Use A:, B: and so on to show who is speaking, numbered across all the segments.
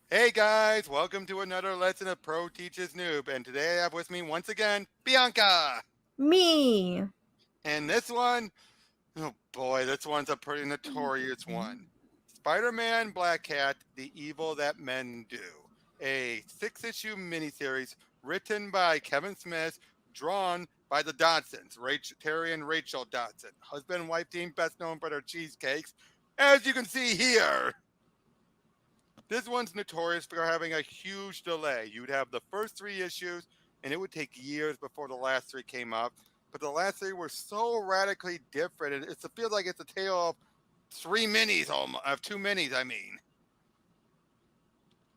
A: Hey guys, welcome to another lesson of Pro Teaches Noob, and today I have with me once again Bianca.
B: Me.
A: And this one, oh boy, this one's a pretty notorious one. Spider-Man Black Cat: The Evil That Men Do, a 6-issue miniseries written by Kevin Smith, drawn by the Dodsons, Terry and Rachel Dodson, husband and wife team best known for their cheesecakes, as you can see here. This one's notorious for having a huge delay. You'd have the first 3 issues, and it would take years before the last 3 came up. But the last 3 were so radically different. It feels like it's a tale of 3 minis, almost, of 2 minis, I mean.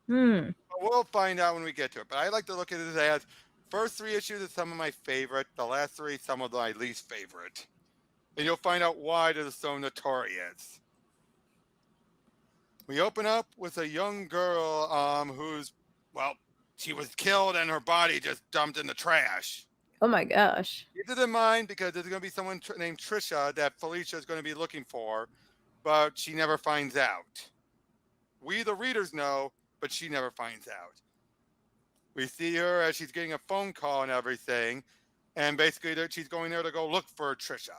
B: Hmm.
A: But we'll find out when we get to it. But I like to look at it as first 3 issues are some of my favorite, the last 3, some of my least favorite. And you'll find out why they're so notorious. We open up with a young girl who's, well, she was killed and her body just dumped in the trash.
B: Oh my gosh.
A: Keep it in mind because there's going to be someone named Trisha that Felicia is going to be looking for, but she never finds out. We, the readers, know, but she never finds out. We see her as she's getting a phone call and everything, and basically she's going there to go look for Trisha.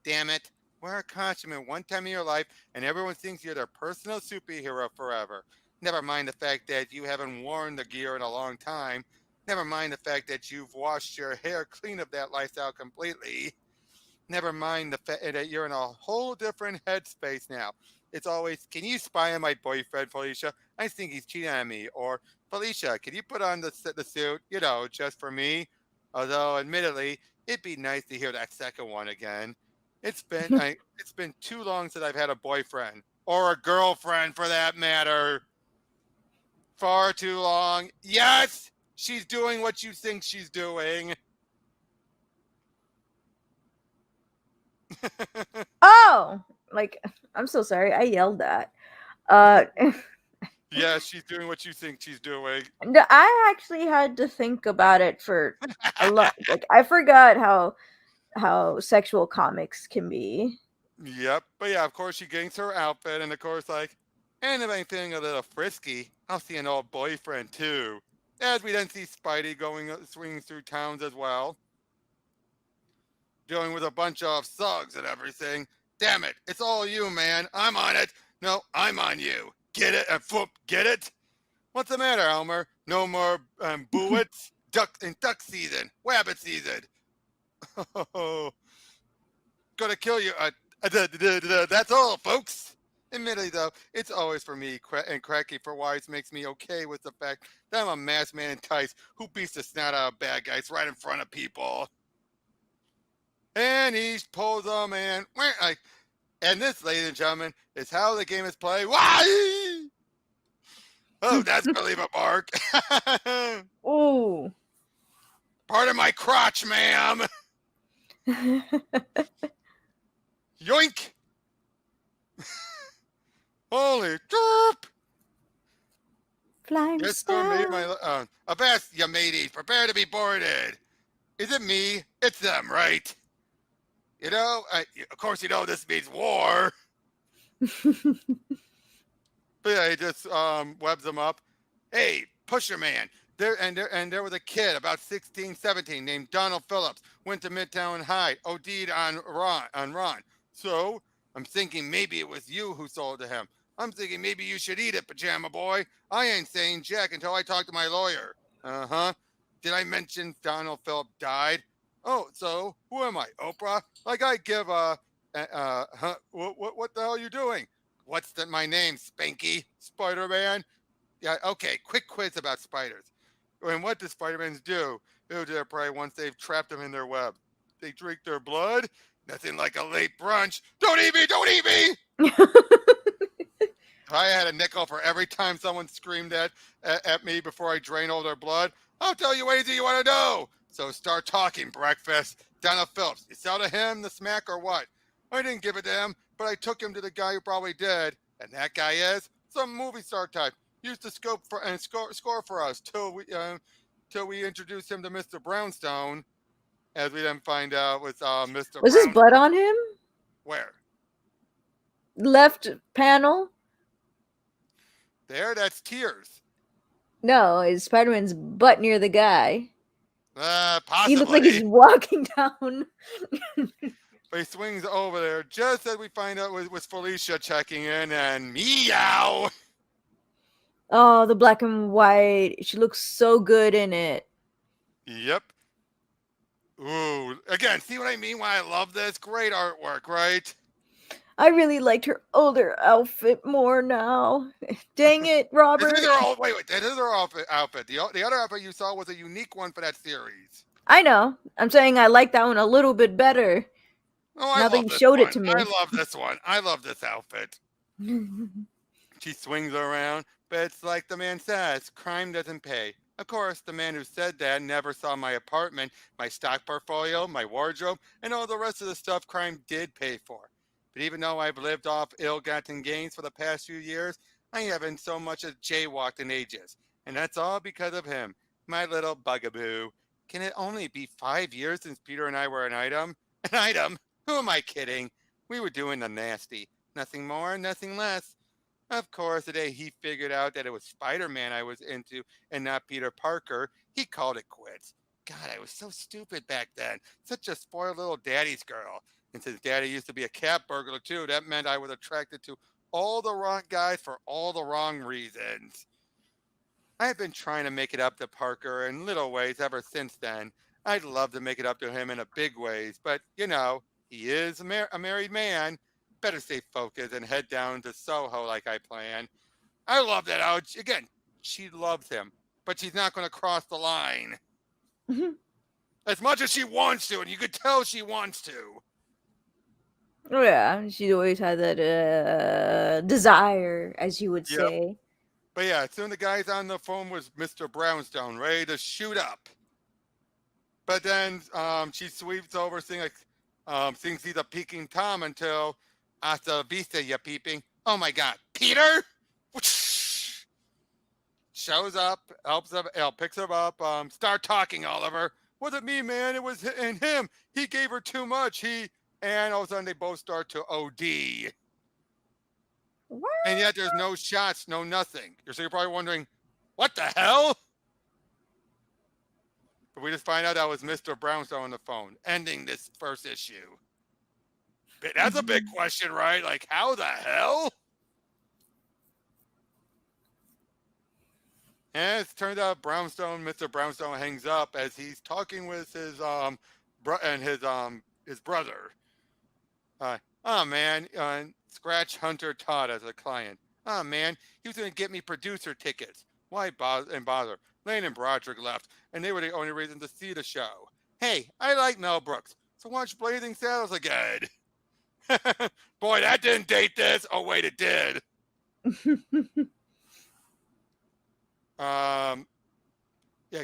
A: Damn it. Wear a costume in one time in your life, and everyone thinks you're their personal superhero forever. Never mind the fact that you haven't worn the gear in a long time. Never mind the fact that you've washed your hair clean of that lifestyle completely. Never mind the fact that you're in a whole different headspace now. It's always, can you spy on my boyfriend, Felicia? I think he's cheating on me. Or, Felicia, can you put on the suit, just for me? Although, admittedly, it'd be nice to hear that second one again. It's been too long since I've had a boyfriend or a girlfriend for that matter. Far too long. Yes, she's doing what you think she's doing.
B: Oh, like I'm so sorry. I yelled that. Uh,
A: Yes, she's doing what you think she's doing.
B: I actually had to think about it for a lot. Like I forgot how sexual comics can be.
A: Yep. But yeah, of course she gains her outfit, and of course, like, and if I'm feeling a little frisky, I'll see an old boyfriend too. As we then see Spidey going swinging through towns as well, dealing with a bunch of thugs and everything. Damn it! It's all you, man. I'm on it. No, I'm on you. Get it? Get it? What's the matter, Elmer? No more bullets? Duck season, wabbit season. Oh, gonna kill you. That's all, folks. Admittedly, though, it's always for me and Cracky for Wise makes me okay with the fact that I'm a masked man in tights who beats the snot out of bad guys right in front of people. And he pulls them and this, ladies and gentlemen, is how the game is played. Why? Oh, that's gonna leave a mark.
B: Ooh.
A: Part of my crotch, ma'am. Yoink. Holy derp.
B: Flying
A: Yes, sir, made my.
B: star.
A: Avast, you mateys, prepare to be boarded. Is it me? It's them, right? Of course, this means war. But yeah, he just webs them up. Hey, Pusher Man. There was a kid about 16, 17 named Donald Phillips. Went to Midtown High, OD'd on Ron. So I'm thinking maybe it was you who sold to him. I'm thinking maybe you should eat it, Pajama Boy. I ain't saying jack until I talk to my lawyer. Uh-huh. Did I mention Donald Phillips died? Oh, so who am I, Oprah? Like I give what the hell are you doing? My name, Spanky? Spider-Man? Yeah, okay, quick quiz about spiders. And what do Spider-Mans do? They'll do it probably once they've trapped them in their web. They drink their blood. Nothing like a late brunch. Don't eat me! Don't eat me! If I had a nickel for every time someone screamed at me before I drain all their blood, I'll tell you anything you want to know. So start talking, breakfast. Donald Phillips, you sell to him the smack or what? I didn't give it to him, but I took him to the guy who probably did. And that guy is some movie star type. Used to scope for and score for us till we introduce him to Mr. Brownstone, as we then find out with Mr.
B: Was his
A: Brown.
B: blood on him?
A: Where?
B: Left panel.
A: There, that's tears.
B: No, is Spider-Man's butt near the guy. He looked like he's
A: Possibly.
B: walking down.
A: But he swings over there just as we find out with Felicia checking in and meow.
B: Oh, the black and white. She looks so good in it.
A: Yep. Ooh. Again, see what I mean? Why I love this? Great artwork, right?
B: I really liked her older outfit more now. Dang it, Robert.
A: Wait. That is her outfit. The other outfit you saw was a unique one for that series.
B: I know. I'm saying I like that one a little bit better
A: Oh, I
B: now that
A: love
B: you
A: this
B: showed it
A: one.
B: to
A: I
B: me.
A: love this one. I love this outfit. She swings around, but it's like the man says, crime doesn't pay. Of course, the man who said that never saw my apartment, my stock portfolio, my wardrobe, and all the rest of the stuff crime did pay for. But even though I've lived off ill-gotten gains for the past few years, I haven't so much as jaywalked in ages. And that's all because of him, my little bugaboo. Can it only be 5 years since Peter and I were an item? An item? Who am I kidding? We were doing the nasty. Nothing more, nothing less. Of course, the day he figured out that it was Spider Man I was into and not Peter Parker, he called it quits. God, I was so stupid back then. Such a spoiled little daddy's girl. And since daddy used to be a cat burglar too, that meant I was attracted to all the wrong guys for all the wrong reasons. I've been trying to make it up to Parker in little ways ever since then. I'd love to make it up to him in a big ways, but he is a married man. Better stay focused and head down to Soho like I planned. I love that out. Again, she loves him, but she's not going to cross the line as much as she wants to, and you could tell she wants to.
B: Oh yeah, she always had that desire, as you would
A: Yep.
B: say.
A: But yeah, soon the guy's on the phone with Mr. Brownstone, ready to shoot up. But then she sweeps over, thinks he's a peeking Tom until hasta vista, you peeping. Oh my God, Peter! Shows up, picks her up. Start talking, Oliver. Wasn't me, man. It was in him. He gave her too much. And all of a sudden they both start to OD.
B: What?
A: And yet there's no shots, no nothing. So you're probably wondering, what the hell? But we just find out that was Mr. Brownstone on the phone, ending this first issue. But that's a big question, right? Like, how the hell? And it turns out Mr. Brownstone hangs up as he's talking with his brother. Oh man, Scratch Hunter Todd as a client. Oh man, he was going to get me producer tickets. Why bother? Lane and Broderick left, and they were the only reason to see the show. Hey, I like Mel Brooks, so watch Blazing Saddles again. Boy, that didn't date this. Oh wait, it did.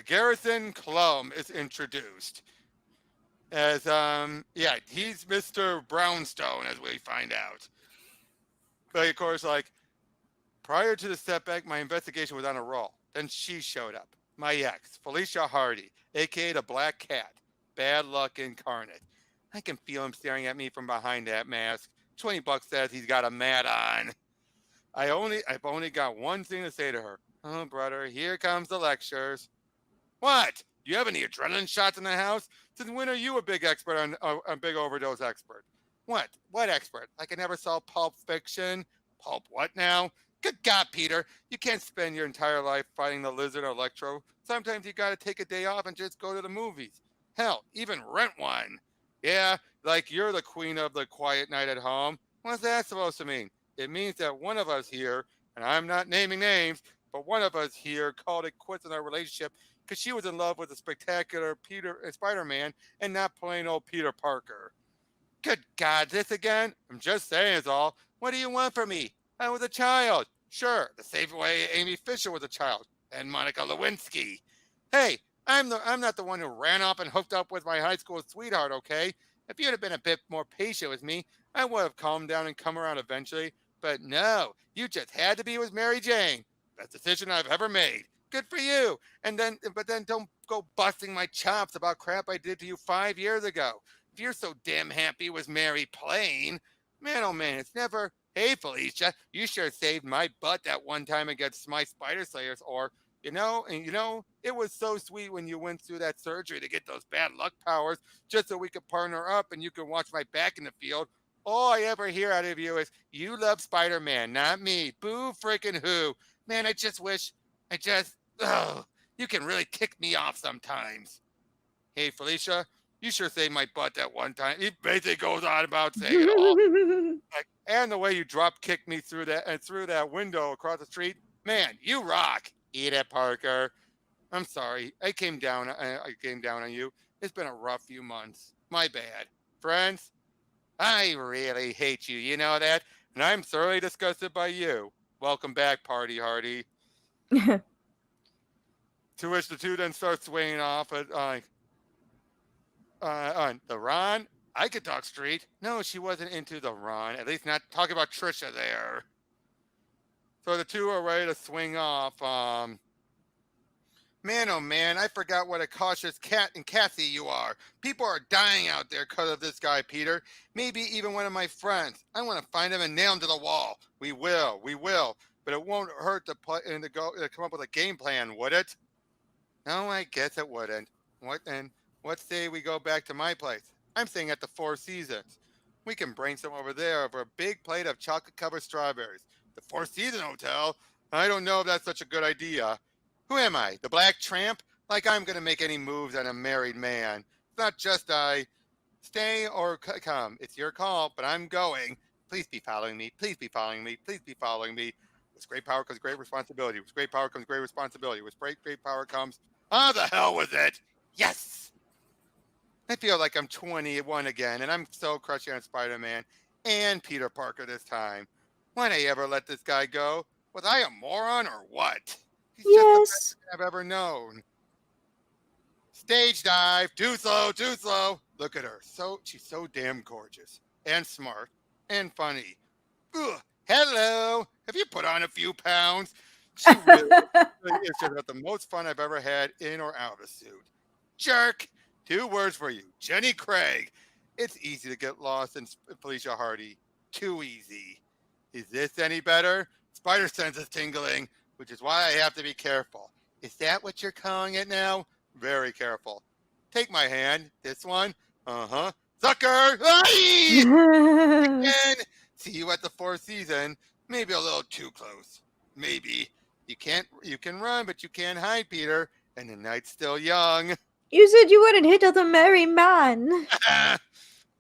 A: Garrison Clum is introduced as he's Mr. Brownstone as we find out. But of course, like prior to the setback, my investigation was on a roll. Then she showed up. My ex, Felicia Hardy, aka the Black Cat. Bad luck incarnate. I can feel him staring at me from behind that mask. $20 says he's got a mat on. I've only got one thing to say to her. Oh, brother, here comes the lectures. What? Do you have any adrenaline shots in the house? Since when are you a big expert a big overdose expert? What? What expert? Like I never saw Pulp Fiction? Pulp what now? Good God, Peter. You can't spend your entire life fighting the lizard or Electro. Sometimes you gotta take a day off and just go to the movies. Hell, even rent one. Yeah, like you're the queen of the quiet night at home. What's that supposed to mean? It means that one of us here, and I'm not naming names, but one of us here called it quits in our relationship because she was in love with the spectacular Spider-Man and not plain old Peter Parker. Good God, this again? I'm just saying is all. What do you want from me? I was a child. Sure, the same way Amy Fisher was a child, and Monica Lewinsky. Hey, I'm not the one who ran off and hooked up with my high school sweetheart, okay? If you'd have been a bit more patient with me, I would have calmed down and come around eventually. But no, you just had to be with Mary Jane. Best decision I've ever made. Good for you. But then don't go busting my chops about crap I did to you 5 years ago. If you're so damn happy with Mary playing, man, oh man, it's never. Hey, Felicia, you sure saved my butt that one time against my Spider Slayers, or It was so sweet when you went through that surgery to get those bad luck powers just so we could partner up and you could watch my back in the field. All I ever hear out of you is, you love Spider Man, not me. Boo freaking who. Man, I just wish, oh, you can really kick me off sometimes. Hey, Felicia, you sure saved my butt that one time. He basically goes on about saying it all. And the way you drop kicked me through that window across the street, man, you rock. Eat it, Parker. I'm sorry. I came down on you. It's been a rough few months. My bad. Friends, I really hate you. You know that? And I'm thoroughly disgusted by you. Welcome back, Party Hardy. To which the two then start swinging off on the Ron. I could talk street. No, she wasn't into the Ron. At least not talking about Trisha there. So the two are ready to swing off. Man, oh man, I forgot what a cautious cat and Cassie you are. People are dying out there because of this guy, Peter. Maybe even one of my friends. I want to find him and nail him to the wall. We will. But it won't hurt to play and to come up with a game plan, would it? No, I guess it wouldn't. What say we go back to my place? I'm staying at the Four Seasons. We can brainstorm over there over a big plate of chocolate covered strawberries. The Four Seasons Hotel? I don't know if that's such a good idea. Who am I? The Black Tramp? Like I'm going to make any moves on a married man. It's not just I. Stay or come. It's your call, but I'm going. Please be following me. Please be following me. Please be following me. With great power comes great responsibility. With great power comes great responsibility. With great power comes. Ah, the hell with it. Yes. I feel like I'm 21 again, and I'm so crushing on Spider Man and Peter Parker this time. Why'd I ever let this guy go? Was I a moron or what? He's just the best
B: Yes.
A: I've ever known. Stage dive. Too slow, too slow. Look at her. She's so damn gorgeous and smart and funny. Ugh. Hello. Have you put on a few pounds? She really is just about the most fun I've ever had in or out of a suit. Jerk. 2 words for you. Jenny Craig. It's easy to get lost in Felicia Hardy. Too easy. Is this any better? Spider sense is tingling, which is why I have to be careful. Is that what you're calling it now? Very careful. Take my hand. This one. Uh-huh. Sucker! Aye! Again. See you at the Four Seasons. Maybe a little too close. Maybe. You can run, but you can't hide, Peter. And the night's still young.
B: You said you wouldn't hit on the married man.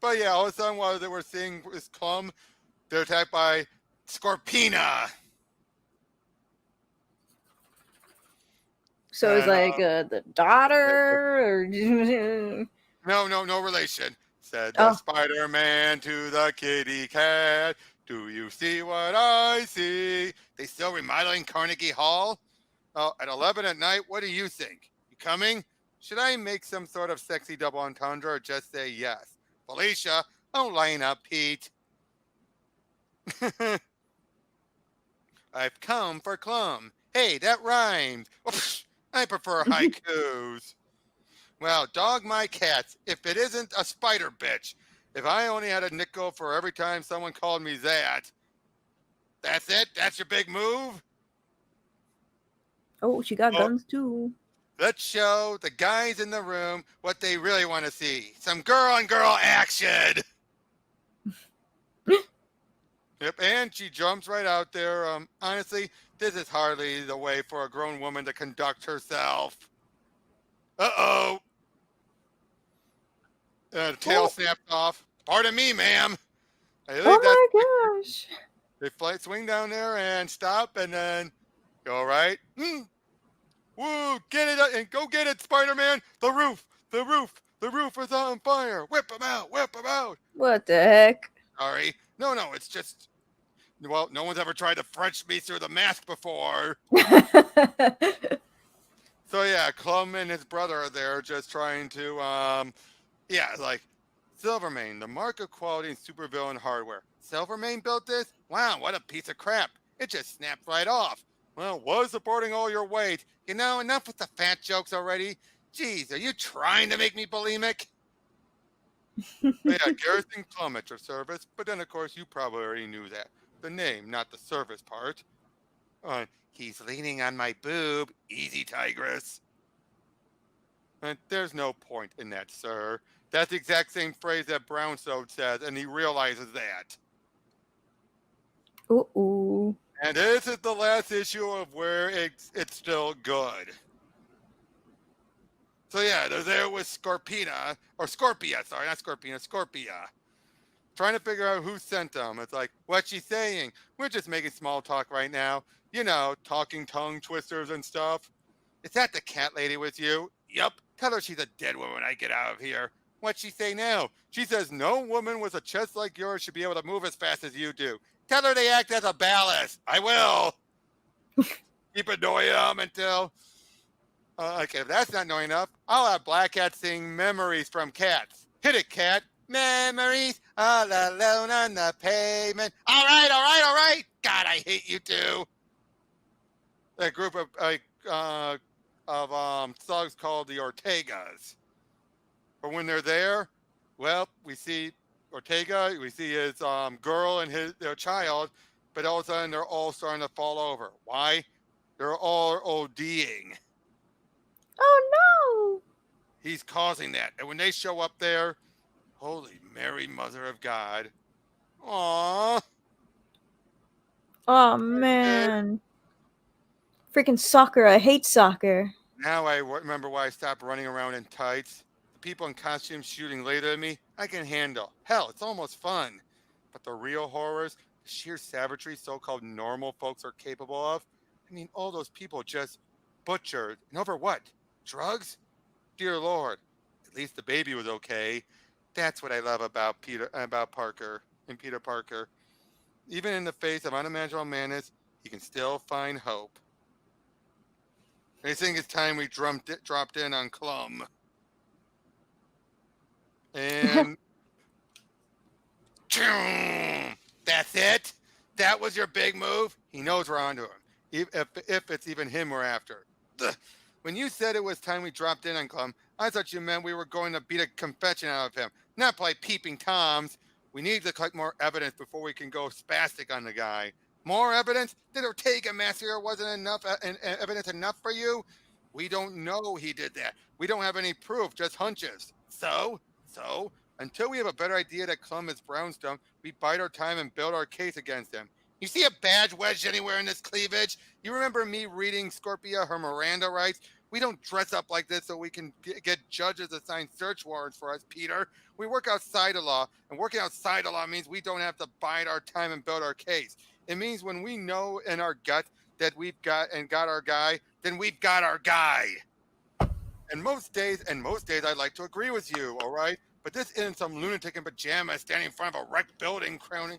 A: But yeah, all of a sudden while they were seeing this clum, they're attacked by Scorpina.
B: So it's
A: And
B: like the daughter, or
A: no relation. Said the
B: oh,
A: Spider-Man to the kitty cat. Do you see what I see? They still remodeling Carnegie Hall? Oh, at 11 at night, what do you think? You coming? Should I make some sort of sexy double entendre or just say yes? Felicia, don't line up, Pete. I've come for Clum. Hey, that rhymed. I prefer haikus. Well, dog my cats, if it isn't a spider bitch. If I only had a nickel for every time someone called me that. That's it? That's your big move?
B: oh, she got
A: Well,
B: guns too.
A: let's show the guys in the room what they really want to see. Some girl on girl action. Yep, and she jumps right out there. Honestly, this is hardly the way for a grown woman to conduct herself. Uh-oh. The tail
B: Oh,
A: snapped off. Pardon me, ma'am. I
B: oh
A: think that's
B: my gosh.
A: they swing down there and stop and then go right. Woo, get it and go get it, Spider-Man. The roof is on fire. Whip him out, whip him out.
B: What the heck?
A: Sorry. No, it's just, well, no one's ever tried to French me through the mask before. So yeah, Clum and his brother are there just trying to, like, Silvermane, the mark of quality in supervillain hardware. Silvermane built this? Wow, what a piece of crap. It just snapped right off. Well, was supporting all your weight. Enough with the fat jokes already. Jeez, are you trying to make me bulimic? But yeah, Garrison Clum at your service. But then, of course, you probably already knew that. The name, not the service part. He's leaning on my boob. Easy, tigress. There's no point in that, sir. That's the exact same phrase that Brownstone says, and he realizes that.
B: Ooh.
A: And this is the last issue of where it's still good. So yeah, they're there with Scorpina, or Scorpia, sorry, not Scorpina, Scorpia. Trying to figure out who sent them. It's like, what's she saying? We're just making small talk right now. You know, talking tongue twisters and stuff. Is that the cat lady with you? Yup. Tell her she's a dead woman when I get out of here. What'd she say now? She says no woman with a chest like yours should be able to move as fast as you do. Tell her they act as a ballast. I will. Keep annoying them until... okay, if that's not annoying enough, I'll have Black Cat sing Memories from Cats. Hit it, Cat. Memories all alone on the pavement. All right, all right, all right. God, I hate you too. A group of thugs called the Ortegas. But when they're there, well, we see Ortega, we see his girl and their child, but all of a sudden they're all starting to fall over. Why? They're all ODing.
B: Oh no!
A: He's causing that. And when they show up there, holy Mary, Mother of God. Aww.
B: Oh man. Freaking soccer. I hate soccer.
A: Now I remember why I stopped running around in tights. The people in costumes shooting later at me, I can handle. Hell, it's almost fun. But the real horrors, the sheer savagery so-called normal folks are capable of, I mean, all those people just butchered. And over what? Drugs? Dear Lord. At least the baby was okay. That's what I love about Parker and Peter Parker. Even in the face of unimaginable madness, he can still find hope. I think it's time we dropped in on Clum. And that's it. That was your big move. He knows we're onto him. If it's even him we're after. Ugh. When you said it was time we dropped in on Clum, I thought you meant we were going to beat a confession out of him, not play peeping toms. We need to collect more evidence before we can go spastic on the guy. More evidence? Did Ortega massacre wasn't enough evidence enough for you? We don't know he did that. We don't have any proof, just hunches. So, until we have a better idea that Clum is Brownstone, we bide our time and build our case against him. You see a badge wedged anywhere in this cleavage? You remember me reading Scorpia her Miranda rights? We don't dress up like this so we can get judges to sign search warrants for us, Peter. We work outside the law, and working outside the law means we don't have to bide our time and build our case. It means when we know in our gut that we've got our guy, then we've got our guy. And most days I'd like to agree with you, all right? But this isn't some lunatic in pajamas standing in front of a wrecked building crowing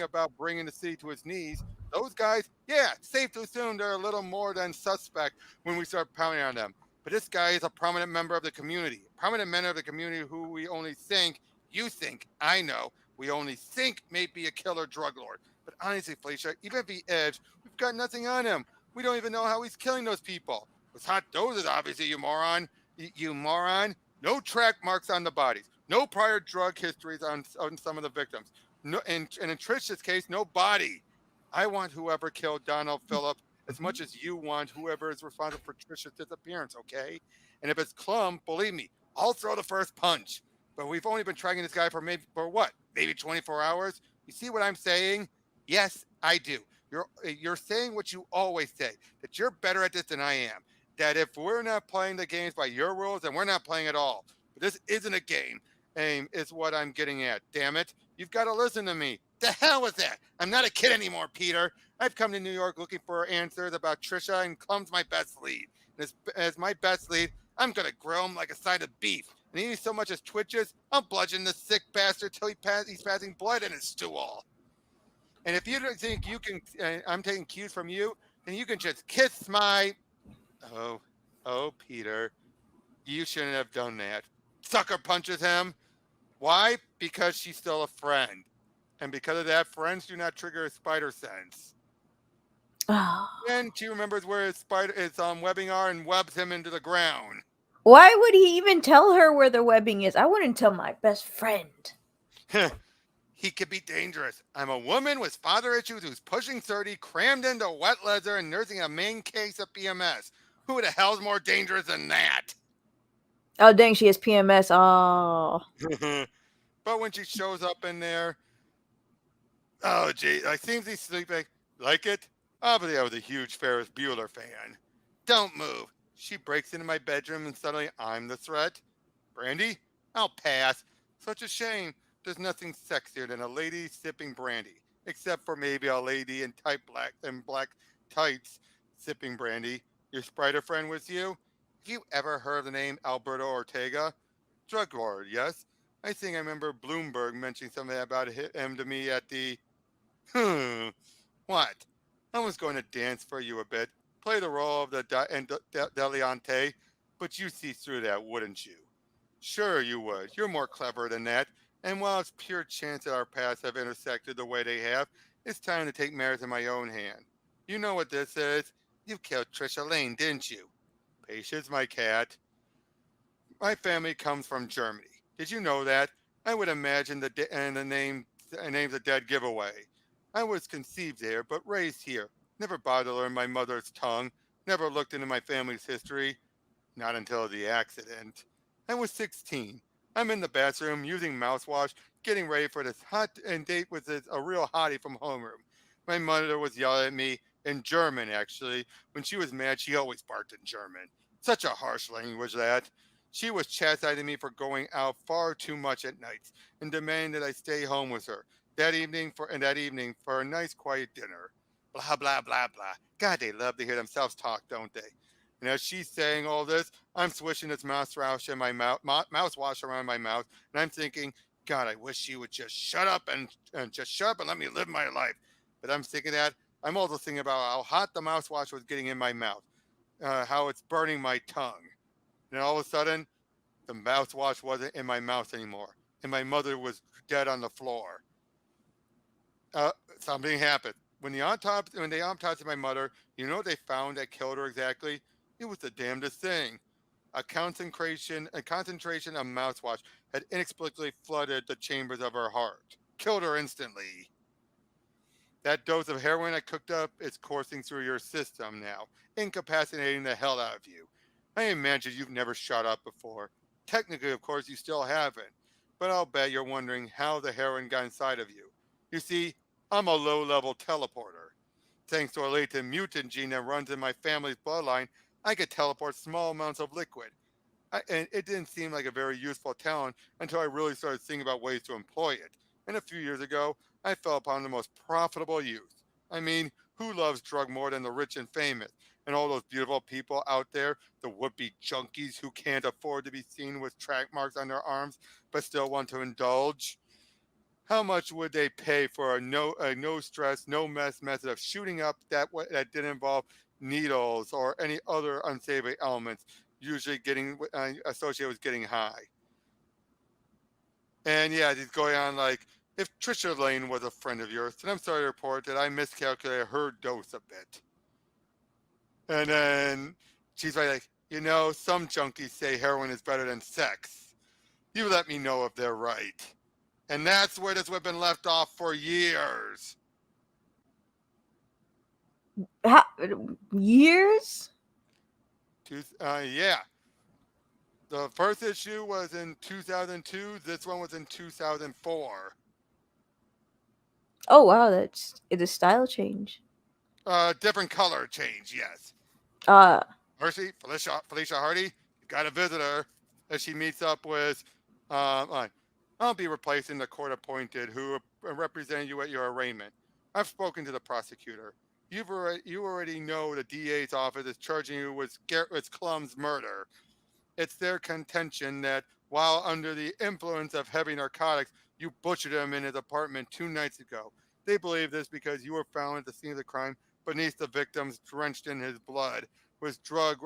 A: about bringing the city to its knees. Those guys, yeah, safe to assume they're a little more than suspect when we start pounding on them. But this guy is a prominent member of the community. Who we only think, you think, I know, we only think may be a killer drug lord. But honestly, Felicia, even if he is, we've got nothing on him. We don't even know how he's killing those people. With hot doses, obviously, you moron. You moron. No track marks on the bodies. No prior drug histories on some of the victims. No, and in Trish's case, no body. I want whoever killed Donald Phillip as much as you want whoever is responsible for Trish's disappearance, okay? And if it's Clum, believe me, I'll throw the first punch. But we've only been tracking this guy for maybe 24 hours? You see what I'm saying? Yes, I do. You're saying what you always say, that you're better at this than I am. That if we're not playing the games by your rules, then we're not playing at all. But this isn't a game, is what I'm getting at. Damn it. You've got to listen to me. The hell with that. I'm not a kid anymore, Peter. I've come to New York looking for answers about Trisha, and Clum's my best lead. And as my best lead, I'm going to grill him like a side of beef. And he so much as twitches, I'll bludgeon the sick bastard till he's passing blood in his stool. And if you don't think you can, I'm taking cues from you, then you can just kiss my... Oh, Peter, you shouldn't have done that. Sucker punches him. Why? Because she's still a friend. And because of that, friends do not trigger a spider sense. Then she remembers where his webbing are and webs him into the ground.
B: Why would he even tell her where the webbing is? I wouldn't tell my best friend.
A: He could be dangerous. I'm a woman with father issues who's pushing 30, crammed into wet leather, and nursing a main case of PMS. Who the hell's more dangerous than that?
B: Oh dang, she has PMS. Oh.
A: But when she shows up in there, oh gee, I seems he's sleeping. Like it? Obviously, I was a huge Ferris Bueller fan. Don't move. She breaks into my bedroom and suddenly I'm the threat. Brandy? I'll pass. Such a shame. There's nothing sexier than a lady sipping brandy, except for maybe a lady in black tights sipping brandy. Your spider friend with you? Have you ever heard of the name Alberto Ortega? Drug lord, yes. I think I remember Bloomberg mentioning something about him to me at the. What? I was going to dance for you a bit, play the role of the Deliante, but you see through that, wouldn't you? Sure, you would. You're more clever than that. And while it's pure chance that our paths have intersected the way they have, it's time to take matters in my own hand. You know what this is? You killed Trisha Lane, didn't you? Patience, my cat. My family comes from Germany. Did you know that? I would imagine the name's a dead giveaway. I was conceived there, but raised here. Never bothered to learn my mother's tongue. Never looked into my family's history. Not until the accident. I was 16. I'm in the bathroom using mouthwash, getting ready for this hot and date with a real hottie from homeroom. My mother was yelling at me in German, actually. When she was mad, she always barked in German. Such a harsh language that. She was chastising me for going out far too much at nights and demanding that I stay home with her that evening for a nice quiet dinner. Blah blah blah blah. God, they love to hear themselves talk, don't they? And as she's saying all this, I'm swishing this mouthwash in my mouthwash around my mouth, and I'm thinking, God, I wish she would just shut up and just shut up and let me live my life. But I'm thinking that I'm also thinking about how hot the mouthwash was getting in my mouth, how it's burning my tongue. And all of a sudden, the mouthwash wasn't in my mouth anymore, and my mother was dead on the floor. Something happened. When they autopsied my mother, you know what they found that killed her exactly? It was the damnedest thing. A concentration of mouthwash had inexplicably flooded the chambers of her heart. Killed her instantly. That dose of heroin I cooked up is coursing through your system now, incapacitating the hell out of you. I imagine you've never shot up before. Technically, of course, you still haven't, but I'll bet you're wondering how the heroin got inside of you. You see, I'm a low level teleporter. Thanks to a latent mutant gene that runs in my family's bloodline, I could teleport small amounts of liquid. And it didn't seem like a very useful talent until I really started thinking about ways to employ it. And a few years ago, I fell upon the most profitable use. I mean, who loves drug more than the rich and famous? And all those beautiful people out there, the would-be junkies who can't afford to be seen with track marks on their arms, but still want to indulge? How much would they pay for no stress, no mess method of shooting up that didn't involve needles or any other unsavory elements, usually getting associated with getting high? And yeah, he's going on like, if Trisha Lane was a friend of yours, then I'm sorry to report that I miscalculated her dose a bit. And then she's like, some junkies say heroin is better than sex. You let me know if they're right. And that's where this would have been left off for years.
B: How, years?
A: Yeah. The first issue was in 2002. This one was in 2004.
B: Oh wow, it's a style change.
A: Different color change, yes.
B: Uh
A: Felicia Hardy, got a visitor as she meets up with. I'll be replacing the court appointed who represented you at your arraignment. I've spoken to the prosecutor. You already know the DA's office is charging you with Clum's murder. It's their contention that while under the influence of heavy narcotics, you butchered him in his apartment 2 nights ago. They believe this because you were found at the scene of the crime beneath the victims, drenched in his blood, with drug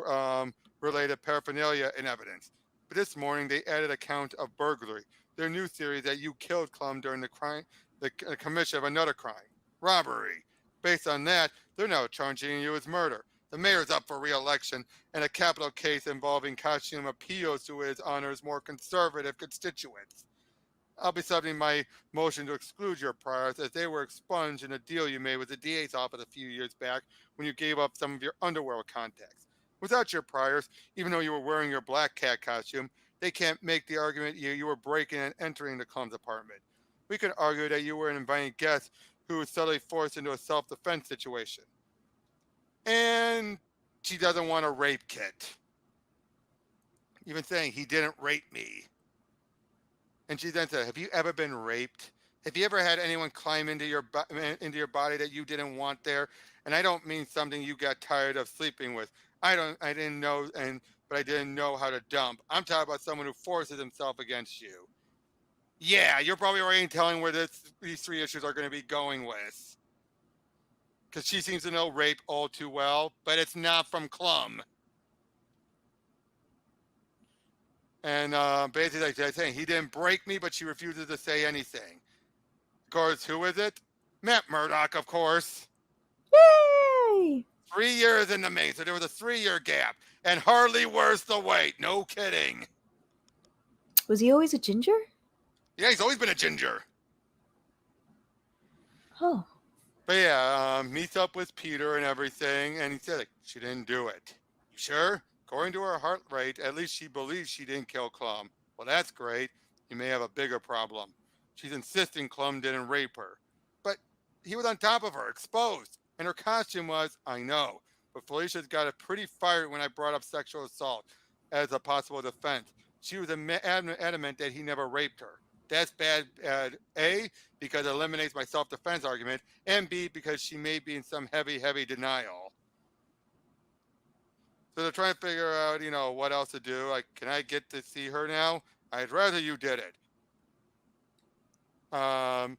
A: related paraphernalia in evidence. But this morning they added a count of burglary. Their new theory is that you killed Clum during the commission of another crime, robbery. Based on that, they're now charging you with murder. The mayor's up for re-election, and a capital case involving costume appeals to his honor's more conservative constituents. I'll be submitting my motion to exclude your priors as they were expunged in a deal you made with the DA's office a few years back when you gave up some of your underwear with contacts. Without your priors, even though you were wearing your black cat costume, they can't make the argument you were breaking and entering the club's apartment. We could argue that you were an inviting guest who was suddenly forced into a self defense situation. And she doesn't want a rape kit. Even saying he didn't rape me. And she then said, "Have you ever been raped? Have you ever had anyone climb into your body that you didn't want there? And I don't mean something you got tired of sleeping with. I didn't know, but I didn't know how to dump. I'm talking about someone who forces himself against you. Yeah, you're probably already telling where these three issues are going to be going with, because she seems to know rape all too well, but it's not from Clum." And basically, like I was saying, he didn't break me, but she refuses to say anything. Of course, who is it? Matt Murdock, of course.
B: Yay!
A: 3 years in the main, so there was a 3 year gap, and hardly worth the wait. No kidding.
B: Was he always a ginger?
A: Yeah, he's always been a ginger.
B: Oh.
A: But yeah, meets up with Peter and everything, and he said, like, she didn't do it. You sure? According to her heart rate, at least she believes she didn't kill Clum. Well, that's great. You may have a bigger problem. She's insisting Clum didn't rape her. But he was on top of her, exposed. And her costume was, I know. But Felicia's got it pretty fired when I brought up sexual assault as a possible defense. She was adamant that he never raped her. That's bad, A, because it eliminates my self defense argument, and B, because she may be in some heavy, heavy denial. So they're trying to figure out, what else to do. Like, can I get to see her now? I'd rather you did it. So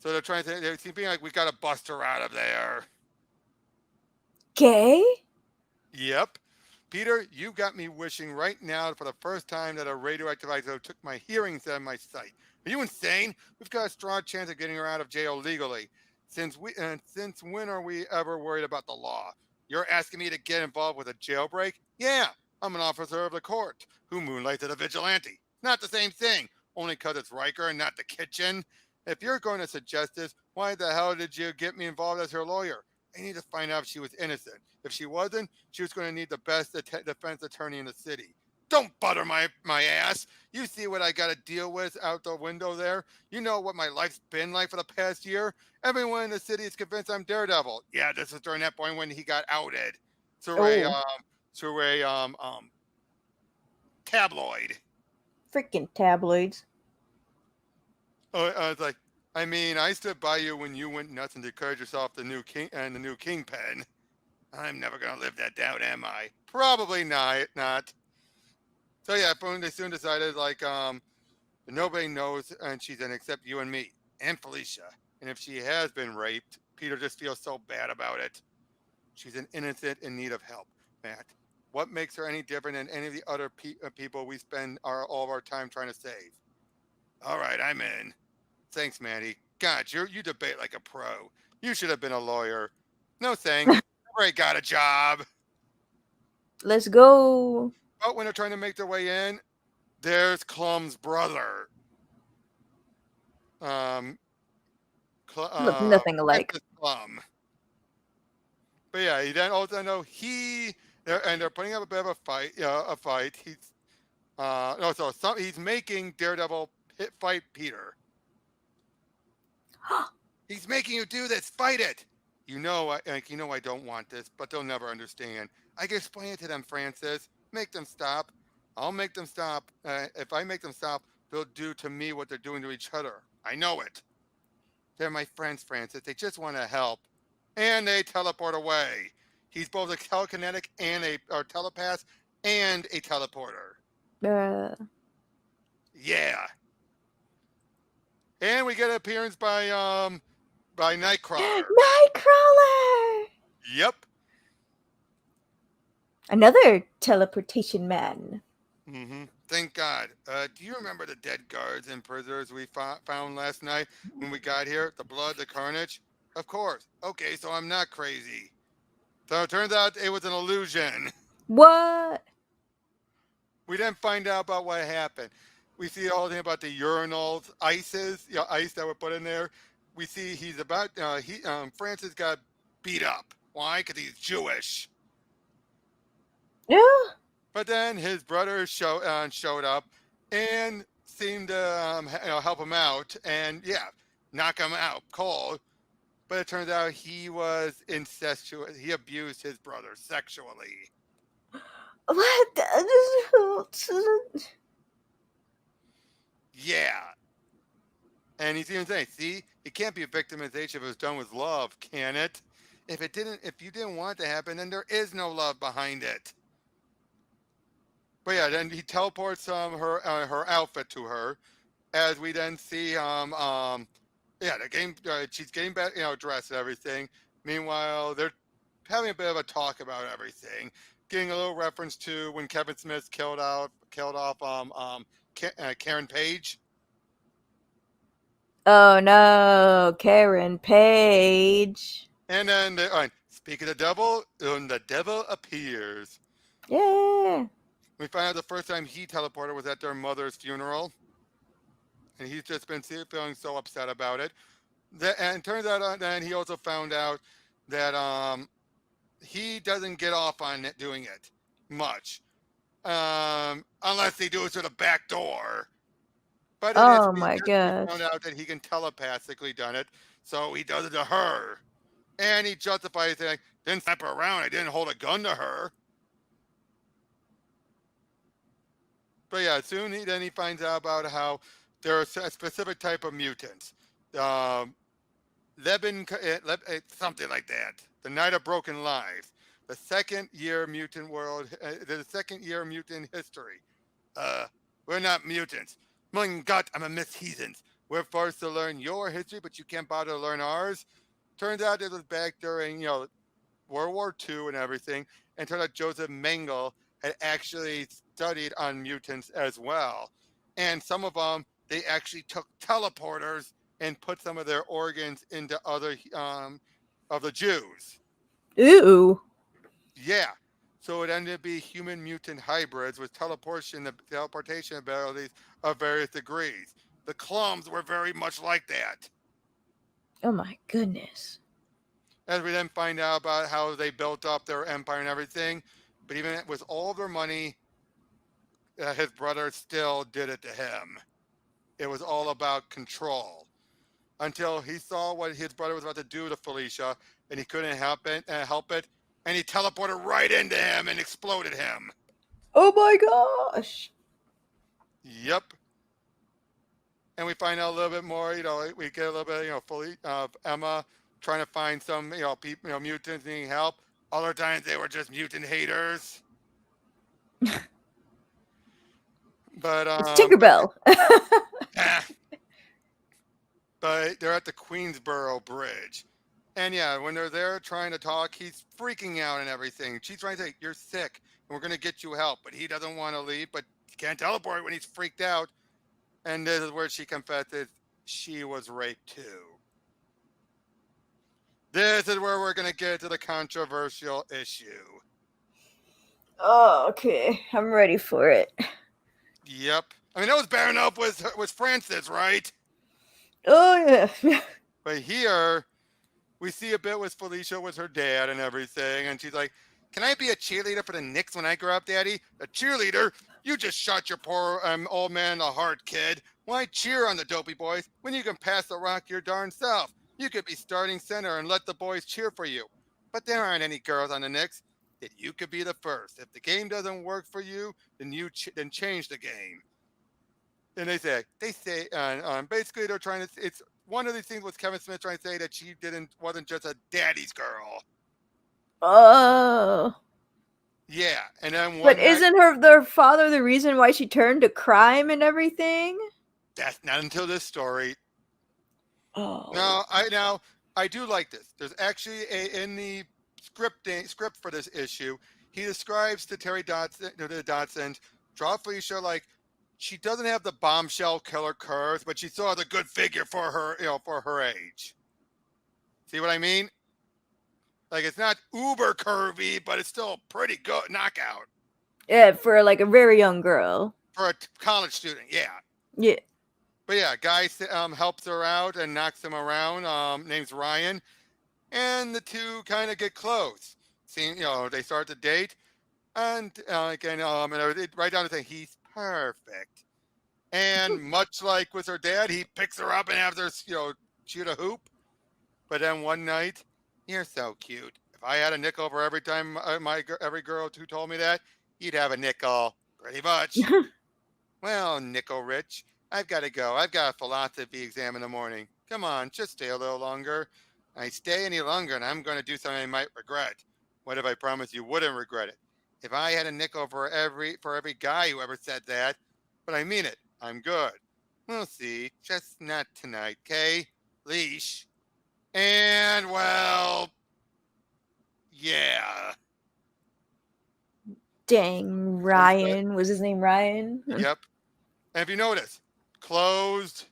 A: they're trying to, they seem like we got to bust her out of there.
B: Gay?
A: Yep. Peter, you got me wishing right now for the first time that a radioactive isotope took my hearings out of my sight. Are you insane? We've got a strong chance of getting her out of jail legally. Since when are we ever worried about the law? You're asking me to get involved with a jailbreak? Yeah, I'm an officer of the court who moonlights as a vigilante. Not the same thing, only because it's Riker and not the kitchen. If you're going to suggest this, why the hell did you get me involved as her lawyer? I need to find out if she was innocent. If she wasn't, she was going to need the best defense attorney in the city. Don't butter my ass. You see what I got to deal with out the window there? You know what my life's been like for the past year? Everyone in the city is convinced I'm Daredevil. Yeah, this is during that point when he got outed
B: Oh.
A: through a tabloid.
B: Freaking tabloids.
A: Oh, I was like, I mean, I stood by you when you went nuts and declared yourself the new king and the new kingpin. I'm never gonna live that down, am I? Probably not. Not. So yeah, they soon decided like nobody knows, and she's in except you and me and Felicia. And if she has been raped, Peter just feels so bad about it. She's an innocent in need of help, Matt. What makes her any different than any of the other people we spend all of our time trying to save? All right, I'm in. Thanks, Manny. God, you debate like a pro. You should have been a lawyer. No thanks. I already got a job.
B: Let's go.
A: But when they're trying to make their way in, there's Clum's brother. Um,
B: Look nothing alike.
A: Francis Clum. But yeah, he then also know they're putting up a bit of a fight. A fight. He's making Daredevil fight Peter. He's making you do this. Fight it. I don't want this, but they'll never understand. I can explain it to them, Francis. Make them stop. I'll make them stop. If I make them stop, they'll do to me what they're doing to each other. I know it. They're my friends, Francis. They just want to help. And they teleport away. He's both a telekinetic and a telepath and a teleporter. Yeah. And we get an appearance by Nightcrawler.
B: Nightcrawler!
A: Yep.
B: Another teleportation man.
A: Mm-hmm. Thank God. Do you remember the dead guards and prisoners we found last night when we got here? The blood, the carnage? Of course. Okay, so I'm not crazy. So it turns out it was an illusion.
B: What?
A: We didn't find out about what happened. We see all the thing about the urinals, ices, ice that were put in there. We see he's about Francis got beat up. Why? Because he's Jewish.
B: Yeah.
A: But then his brother showed up and seemed to help him out and knock him out cold. But it turns out he was incestuous. He abused his brother sexually.
B: What?
A: Yeah. And he's even saying, see, it can't be a victimization if it was done with love, can it? If you didn't want it to happen, then there is no love behind it. But yeah, then he teleports her outfit to her, as we then see the game she's getting back dressed and everything. Meanwhile, they're having a bit of a talk about everything, getting a little reference to when Kevin Smith killed off Karen Page.
B: Oh no, Karen Page.
A: And then speak of the devil, and the devil appears.
B: Yeah.
A: We find out the first time he teleported was at their mother's funeral, and he's just been feeling so upset about it. And it turns out then he also found out that he doesn't get off on doing it much, unless they do it through the back door. But
B: Oh my
A: we found
B: gosh.
A: out that he can telepathically done it, so he does it to her, and he justifies it. Like, didn't slap her around. I didn't hold a gun to her. But yeah, soon he finds out about how there are a specific type of mutants. Um, something like that. The Night of Broken Lives. The second year mutant world, the second year mutant history. Uh, we're not mutants. Mein Gott, I'm a Miss Heathens. We're forced to learn your history, but you can't bother to learn ours. Turns out it was back during, World War II and everything. And turned out Joseph Mengele had actually studied on mutants as well. And some of them, they actually took teleporters and put some of their organs into other of the Jews.
B: Ooh.
A: Yeah. So it ended up being human mutant hybrids with teleportation abilities of various degrees. The Clums were very much like that.
B: Oh my goodness.
A: As we then find out about how they built up their empire and everything. But even with all of their money, his brother still did it to him. It was all about control. Until he saw what his brother was about to do to Felicia, and he couldn't help it, and he teleported right into him and exploded him.
B: Oh my gosh.
A: Yep. And we find out a little bit more. We get a little bit, fully of Emma trying to find some, people, mutants needing help. Other times they were just mutant haters. But
B: It's Tinkerbell.
A: but they're at the Queensboro Bridge. And yeah, when they're there trying to talk, he's freaking out and everything. She's trying to say, you're sick, and we're going to get you help. But he doesn't want to leave, but he can't teleport when he's freaked out. And this is where she confesses she was raped too. This is where we're going to get to the controversial issue.
B: Oh, okay. I'm ready for it.
A: Yep. I mean, that was bad enough with Francis, right?
B: Oh yeah.
A: But here, we see a bit with Felicia with her dad and everything, and she's like, "Can I be a cheerleader for the Knicks when I grow up, Daddy? A cheerleader? You just shot your poor old man in the heart, kid. Why cheer on the dopey boys when you can pass the rock your darn self? You could be starting center and let the boys cheer for you. But there aren't any girls on the Knicks. That you could be the first. If the game doesn't work for you, then then change the game." And they say, basically they're trying to. It's one of these things with Kevin Smith trying to say that she wasn't just a daddy's girl.
B: Oh.
A: Yeah, and then
B: But
A: one night,
B: isn't their father the reason why she turned to crime and everything?
A: that's not until this story.
B: Oh.
A: Now I do like this. There's actually in the script for this issue, he describes to Terry Dodson, draw Felicia like she doesn't have the bombshell killer curves, but she still has a good figure for her, for her age. See what I mean? Like it's not uber curvy, but it's still a pretty good knockout
B: Yeah, for like a very young girl.
A: for a college student. Yeah.
B: Yeah.
A: But yeah, guy helps her out and knocks him around. Name's Ryan, and the two kind of get close. Seeing, they start to date, and again, and right down to saying he's perfect. And much like with her dad, he picks her up and has her, shoot a hoop. But then one night, you're so cute. If I had a nickel for every time every girl who told me that, you'd have a nickel, pretty much. Well, nickel rich, I've got to go. I've got a philosophy exam in the morning. Come on, just stay a little longer. I stay any longer, and I'm going to do something I might regret. What if I promised you wouldn't regret it? If I had a nickel for every guy who ever said that, but I mean it. I'm good. We'll see. Just not tonight, okay? Leash. And well, yeah.
B: Dang,
A: Close that.
B: Ryan. Was his name Ryan?
A: Yep. And if you notice, closed,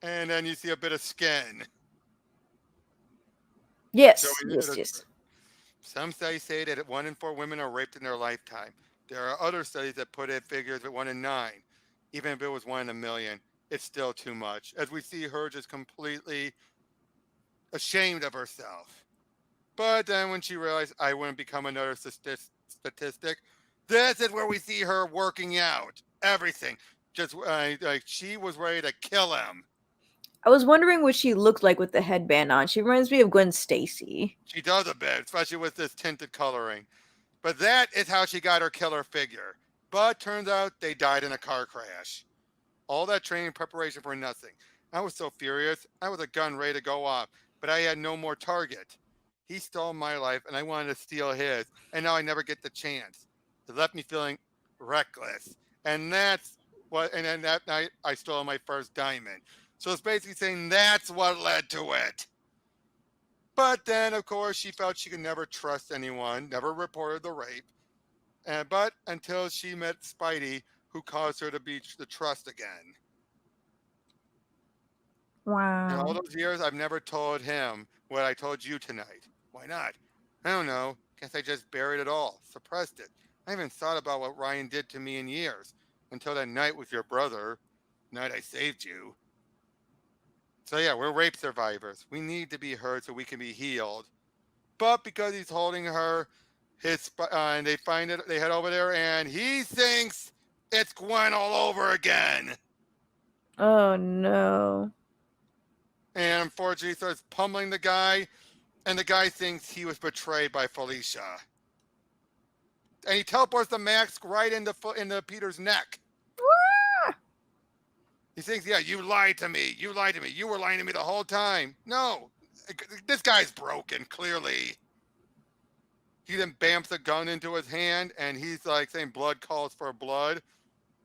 A: and then you see a bit of skin.
B: Yes,
A: Showing it
B: yes,
A: as
B: yes.
A: some studies say that 1 in 4 women are raped in their lifetime. There are other studies that put it figures at 1 in 9. Even if it was 1 in 1,000,000, it's still too much. As we see her just completely ashamed of herself. But then when she realized I wouldn't become another statistic, this is where we see her working out everything. Just like she was ready to kill him.
B: I was wondering what she looked like with the headband on. She reminds me of Gwen Stacy.
A: She does a bit, especially with this tinted coloring. But that is how she got her killer figure. But turns out they died in a car crash. All that training preparation for nothing. I was so furious. I was a gun ready to go off, but I had no more target. He stole my life and I wanted to steal his, and now I never get the chance. It left me feeling reckless. And that's and then that night I stole my first diamond. So it's basically saying that's what led to it. But then, of course, she felt she could never trust anyone, never reported the rape. But until she met Spidey, who caused her to be the trust again. In all
B: Wow.
A: those years, I've never told him what I told you tonight. Why not? I don't know. Guess I just buried it all, suppressed it. I haven't thought about what Ryan did to me in years. Until that night with your brother. Night I saved you. So yeah, we're rape survivors. We need to be heard so we can be healed. But because he's holding her, and they find it, they head over there, and he thinks it's Gwen all over again.
B: Oh no.
A: And unfortunately, he starts pummeling the guy, and the guy thinks he was betrayed by Felicia. And he teleports the mask right into Peter's neck. He thinks, yeah, you lied to me. You lied to me. You were lying to me the whole time. No, this guy's broken, clearly. He then bamps a gun into his hand, and he's like saying blood calls for blood.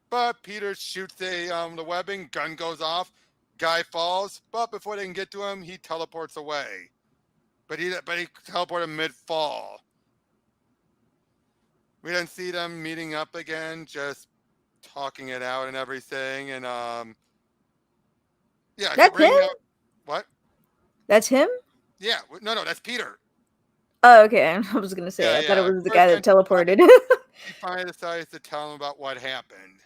A: But Peter shoots the webbing, gun goes off, guy falls, but before they can get to him, he teleports away. But he teleported mid-fall. We then see them meeting up again, just talking it out and everything, and yeah,
B: That's him?
A: bringing out what?
B: That's him?
A: Yeah, no, that's Peter.
B: Oh, okay. I was gonna say,
A: Yeah,
B: I thought it
A: yeah.
B: was the
A: First,
B: guy that
A: then
B: teleported.
A: he finally decides to tell him about what happened.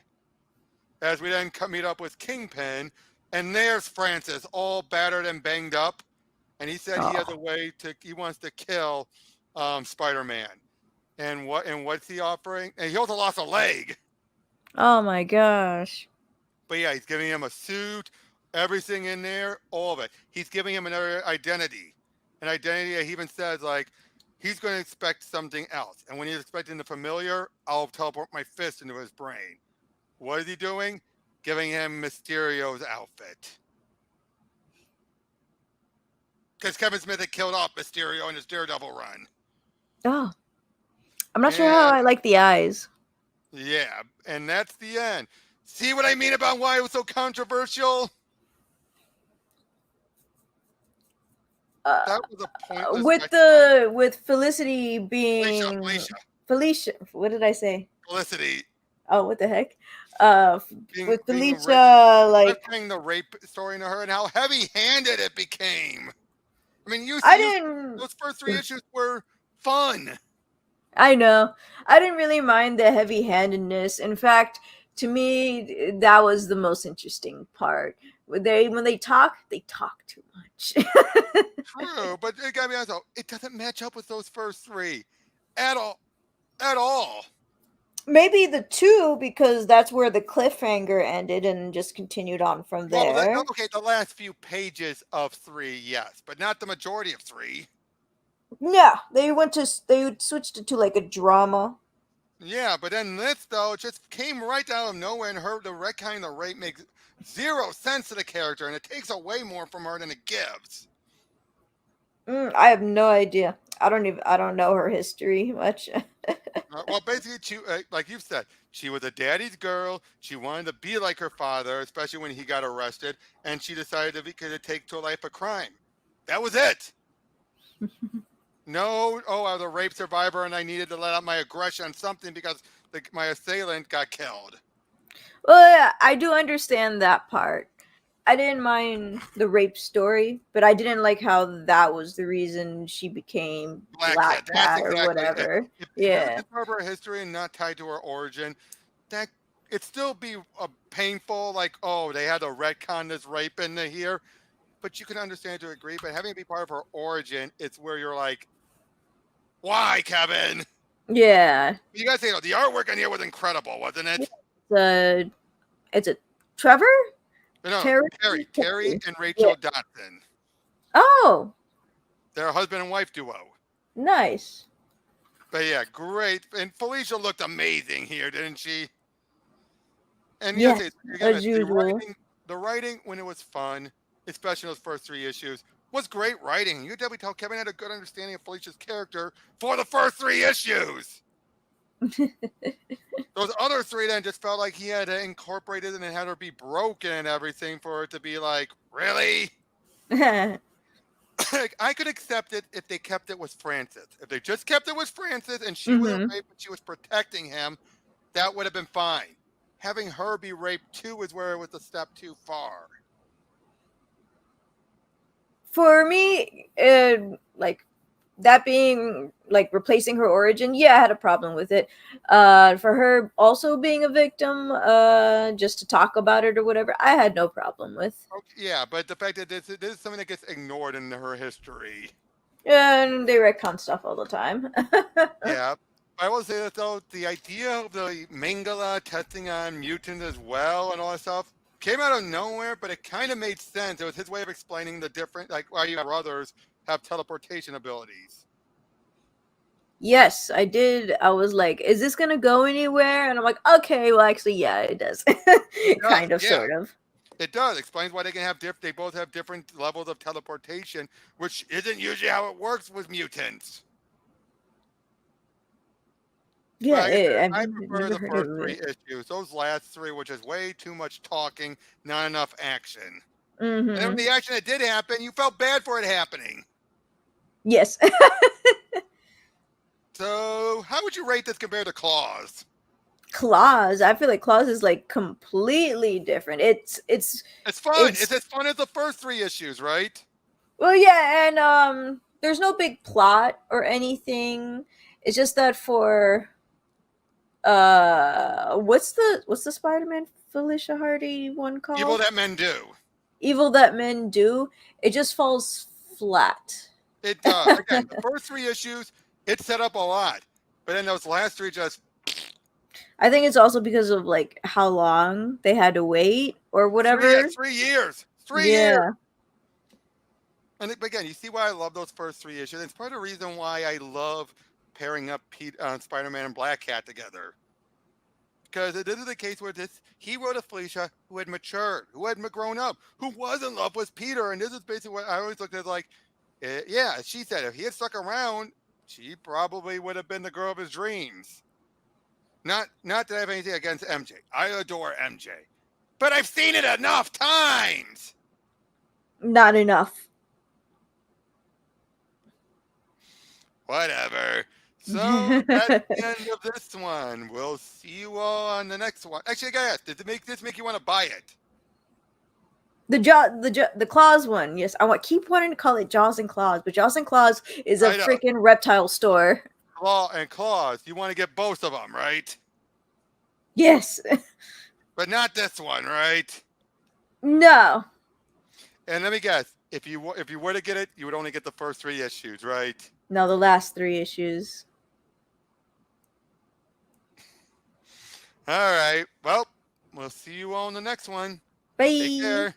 A: As we then meet up with Kingpin, and there's Francis, all battered and banged up, and he said he has a
B: Oh.
A: way he wants to kill Spider-Man. And what's he offering? And he also lost a leg.
B: Oh my gosh.
A: But yeah, he's giving him a suit, everything in there, all of it. He's giving him another identity. An identity that he even says, like, he's going to expect something else. And when he's expecting the familiar, I'll teleport my fist into his brain. What is he doing? Giving him Mysterio's outfit. Because Kevin Smith had killed off Mysterio in his Daredevil run.
B: Oh. I'm not sure how
A: And
B: I like the eyes.
A: yeah, and that's the end. See what I mean about why it was so controversial? That was a pointless retcon.
B: With Felicity being Felicia. What did I say?
A: Felicity
B: Oh, what the heck? Uh, with
A: being
B: Felicia, like
A: retconning the rape story to her and how heavy-handed it became. I mean,
B: I
A: you
B: didn't.
A: those first 3 issues were fun.
B: I know. I didn't really mind the heavy-handedness. In fact, To me, that was the most interesting part. When they talk too much.
A: True, but it gotta be honest though, it doesn't match up with those first three at all. At all.
B: Maybe the two, because that's where the cliffhanger ended and just continued on from
A: Well,
B: there.
A: okay, the last few pages of three, yes, but not the majority of three.
B: Yeah, they switched it to like a drama.
A: Yeah, but then this though just came right out of nowhere, and the retcon the rape makes zero sense to the character, and it takes away more from her than it gives.
B: I have no idea. I don't know her history much.
A: Well, basically, like you've said, she was a daddy's girl. She wanted to be like her father, especially when he got arrested, and she decided to take to a life of crime. That was it. No, oh, I was a rape survivor, and I needed to let out my aggression on something because my assailant got killed.
B: Well, yeah, I do understand that part. I didn't mind the rape story, but I didn't like how that was the reason she became
A: Black Cat.
B: Black
A: That's
B: Cat or
A: exactly it.
B: whatever.
A: If it was
B: Yeah.
A: just part of her history and not tied to her origin, that it'd still be a painful. Like, oh, they had to retcon this rape in here, but you can understand to a degree. But having it be part of her origin, it's where you're like, why, Kevin?
B: Yeah.
A: You gotta say, the artwork in here was incredible, wasn't it?
B: The it's a Trevor?
A: No,
B: Terry?
A: Terry and
B: Yeah.
A: Rachel Dodson.
B: Oh,
A: They're a husband and wife duo.
B: nice.
A: But yeah, great. And Felicia looked amazing here, didn't she? And yes,
B: Yes,
A: again,
B: as usual.
A: the writing when it was fun, especially those first three issues, was great writing. You could definitely tell Kevin had a good understanding of Felicia's character for the first three issues. Those other three then just felt like he had to incorporate it and had her be broken and everything for it to be like, really? I could accept it if they kept it with Francis. If they just kept it with Francis and she was
B: hmm
A: raped and she was protecting him, that would have been fine. Having her be raped too is where it was a step too far.
B: For me, like that being like replacing her origin, yeah, I had a problem with it. For her also being a victim, just to talk about it or whatever, I had no problem with.
A: Okay, yeah, but the fact that this is something that gets ignored in her history.
B: And they retcon stuff all the time.
A: Yeah. I will say that though, the idea of the Mangala testing on mutants as well and all that stuff came out of nowhere, but it kind of made sense. It was his way of explaining the different, like why you have brothers have teleportation abilities.
B: Yes, I did. I was like, is this gonna go anywhere? And I'm like, okay, well, actually, yeah, it does.
A: It does,
B: Kind of,
A: yeah.
B: sort of.
A: It does. Explains why they can have they both have different levels of teleportation, which isn't usually how it works with mutants. But
B: Yeah,
A: like I said, I
B: I've
A: prefer
B: never
A: the
B: heard
A: first
B: of
A: three
B: it.
A: issues. Those last three were just way too much talking, not enough action. And then when
B: Mm-hmm.
A: the action that did happen, you felt bad for it happening.
B: Yes.
A: So, how would you rate this compared to Claws?
B: Claws. I feel like Claws is like completely different.
A: It's fun.
B: It's
A: It's as fun as the first three issues, right?
B: well, yeah, and there's no big plot or anything. It's just that for what's the Spider-Man Felicia Hardy one
A: Evil
B: called?
A: that men do.
B: Evil That Men Do. It just falls flat.
A: It does. Again, the first three issues, it set up a lot. But then those last three just
B: I think it's also because of like how long they had to wait or whatever.
A: 3 years. 3 years.
B: Yeah.
A: And again, you see why I love those first three issues. It's part of the reason why I love pairing up Spider-Man and Black Cat together. Because this is the case where he wrote a Felicia who had matured, who had grown up, who was in love with Peter. And this is basically what I always looked at like, yeah, she said if he had stuck around, she probably would have been the girl of his dreams. Not that I have anything against MJ. I adore MJ. But I've seen it enough times.
B: Not enough.
A: Whatever. So that's the end of this one. We'll see you all on the next one. Actually, I gotta ask, did this make you want to buy it?
B: The Claws one, yes. Keep wanting to call it Jaws and Claws, but Jaws and Claws is a
A: I know.
B: freaking reptile store.
A: Claw and Claws. You want to get both of them, right?
B: Yes.
A: But not this one, right?
B: No.
A: And let me guess, if you were to get it, you would only get the first 3 issues, right?
B: No, the last 3 issues.
A: All right. Well, we'll see you all in the next one. Take
B: Bye.
A: care.